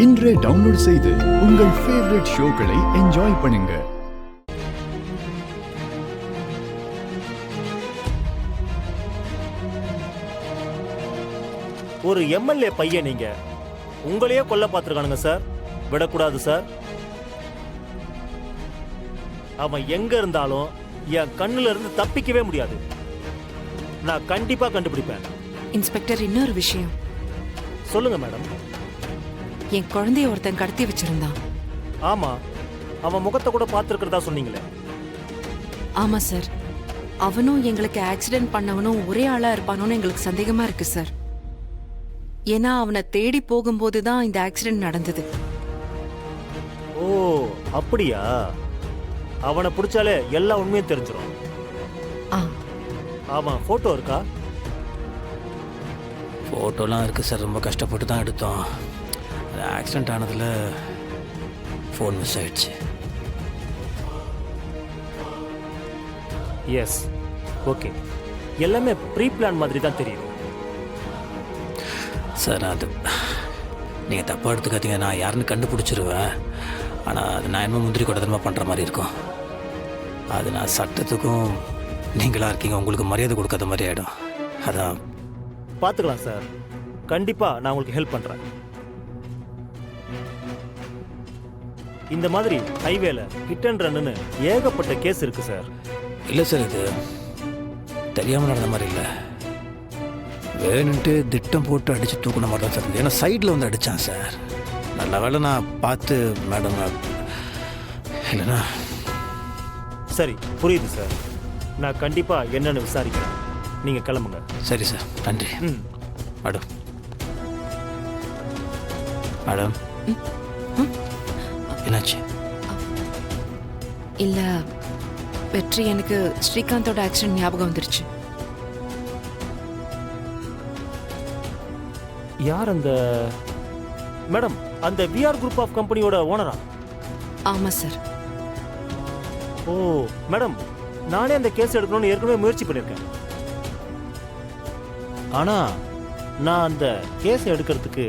இன்றே டவுன்லோட் செய்து உங்கள் ஃபேவரட் ஷோக்களை என்ஜாய் பண்ணுங்க. ஒரு எம்எல்ஏ பையன் நீங்க உங்களையே கொல்ல பார்த்துருக்கானுங்க சார். விடக்கூடாது சார். அவன் எங்க இருந்தாலும் என் கண்ணுல இருந்து தப்பிக்கவே முடியாது. நான் கண்டிப்பா கண்டுபிடிப்பேன். இன்ஸ்பெக்டர், இன்னொரு விஷயம். சொல்லுங்க மேடம். என் குழந்தைய ஒருத்தன் கடத்தி வச்சிருந்தான். ஆமா, அவன் முகத்தை கூட பார்த்துருக்கிறதா சொன்னீங்களே. ஆமா சார், அவனும் எங்களுக்கு ஆக்சிடென்ட் பண்ணவனும் ஒரே ஆளா இருப்பானோன்னு எங்களுக்கு சந்தேகமா இருக்கு சார். ஏன்னா அவனை தேடி போகும்போது தான் இந்த ஆக்சிடென்ட் நடந்தது. ஓ அப்படியா? அவனை பிடிச்சாலே எல்லா உண்மையும் தெரிஞ்சிடும். ஆமா, போட்டோ இருக்கா? ஃபோட்டோலாம் இருக்குது சார். ரொம்ப கஷ்டப்பட்டு தான் எடுத்தோம். அது ஆக்சிடெண்ட் ஆனதில் ஃபோன் மிஸ் ஆயிடுச்சு. Yes, okay. எல்லாமே ப்ரீ பிளான் மாதிரி தான் தெரியுது சார். அது நீங்கள் தப்பாக எடுத்துக்காதீங்க. நான் யாருன்னு கண்டுபிடிச்சிருவேன். ஆனால் அது நான் என்ன முந்திரி கொடத்தனமாக பண்ணுற மாதிரி இருக்கும். அது நான் சட்டத்துக்கும் நீங்களாக இருக்கீங்க, உங்களுக்கு மரியாதை கொடுக்காத மாதிரி ஆகிடும். அதான் பார்த்துக்கலாம் சார். கண்டிப்பா நான் உங்களுக்கு ஹெல்ப் பண்றேன். இந்த மாதிரி ஹைவேல ஹிட் அண்ட் ரன்னு ஏகப்பட்ட கேஸ் இருக்கு சார். இல்லை சார், இது தெரியாமல் நடந்த மாதிரி இல்லை. வேணுன்ட்டு திட்டம் போட்டு அடித்து தூக்கின மாதிரி தான் சார். ஏன்னா சைடில் வந்து அடித்தான் சார். நல்ல வேலை நான் பார்த்து மேடம். இல்லைண்ணா. சரி, புரியுது சார். நான் கண்டிப்பா என்னன்னு விசாரிக்கிறேன். நீங்க கிளம்புங்க. சரி சார், நன்றி. மேடம் மேடம் என்னாச்சு? இல்ல வெற்றி, எனக்கு ஸ்ரீகாந்தோட ஆக்சிடென்ட் ஞாபகம் வந்துருச்சு. யார் அந்த மேடம்? அந்த விஆர் குரூப் ஆஃப் கம்பெனியோட ஓனரா? ஆமா சார். ஓ மேடம், நானே அந்த கேஸ் எடுக்கணும்னு ஏற்கனவே முயற்சி பண்ணியிருக்கேன். ஆனா நான் அந்த கேஸ் எடுக்கிறதுக்கு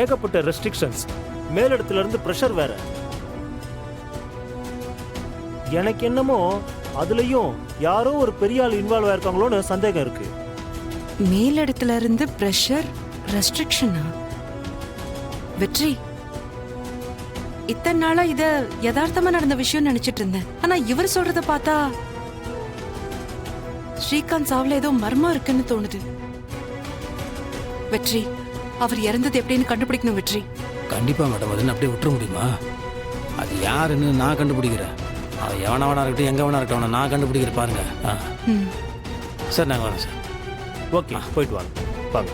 ஏகப்பட்ட ரெஸ்ட்ரிக்ஷன்ஸ், மேலிடத்துல இருந்து பிரஷர் வேற. எனக்கு என்னமோ அதுலயும் யாரோ ஒரு பெரிய ஆள் இன்வால்வ் ஆயிருக்காங்களோன்னு சந்தேகம் இருக்கு. மேலிடத்துல இருந்து பிரஷர், ரெஸ்ட்ரிக்ஷனா? வெற்றி, இத்தனை நாளா இத யதார்த்தமா நடந்த விஷயம் நினைச்சிட்டு இருந்தேன். ஆனா இவர் சொல்றத பார்த்தா ஸ்ரீகாந்த் சாவுல ஏதோ மர்மம் இருக்குன்னு தோணுது. வெற்றி, அவர் இறந்தது எப்படின்னு கண்டுபிடிக்கணும் வெற்றி. கண்டிப்பாக மேடம். அதுன்னு அப்படியே விட்டுற முடியுமா? அது யாருன்னு நான் கண்டுபிடிக்கிறேன். அவன் எவனவனா இருக்கட்டும், எங்கே வேணா இருக்கட்டும், நான் கண்டுபிடிக்கிறேன். பாருங்க. சார், நாங்கள் வரோம் சார். ஓகே, போயிட்டு வாங்க. வாங்க.